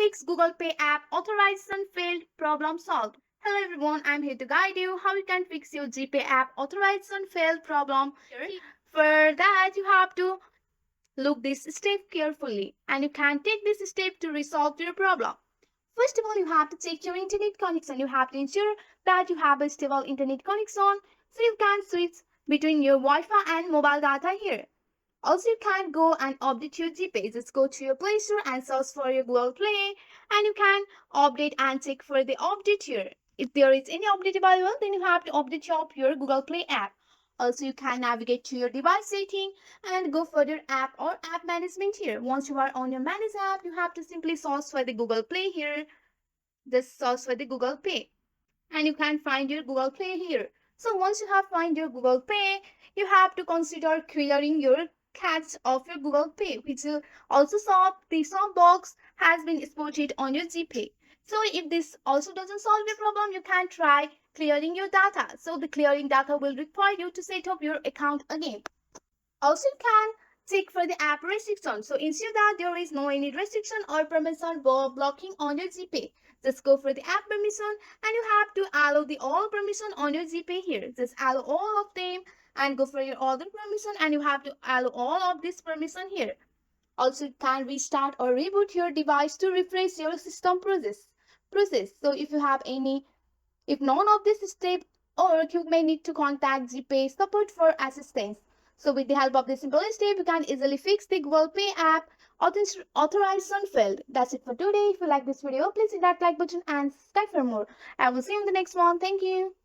fix Google Pay app authorization failed problem solved. Hello everyone, I'm here to guide you how you can fix your GPay app authorization failed problem. For that, you have to look this step carefully and you can take this step to resolve your problem. First of all, you have to check your internet connection. You have to ensure that you have a stable internet connection so you can switch between your Wi-Fi and mobile data here. Also, you can go and update your GPay. Just go to your Play Store and search for your Google Play and you can update and check for the update here. If there is any update available, then you have to update your Google Play app. Also, you can navigate to your device setting and go for your app or app management here. Once you are on your manage app, you have to simply search for the Google Play here. Just search for the Google Pay and you can find your Google Play here. So once you have find your Google Pay, you have to consider clearing your cache of your Google Pay, which will also solve the solve box has been spotted on your GPay. So if this also doesn't solve your problem, you can try clearing your data. So the clearing data will require you to set up your account again. Also, you can check for the app restriction. So ensure that there is no any restriction or permission blocking on your GPay. Just go for the app permission and you have to allow the all permission on your GPay here. Just allow all of them and go for your other permission and you have to allow all of this permission here. Also, you can restart or reboot your device to refresh your system process. So if you have any, if none of this step or you may need to contact GPay support for assistance. So with the help of this simple step, you can easily fix the Google Pay app authorization failed. That's it for today. If you like this video, please hit that like button and subscribe for more. I will see you in the next one. Thank you.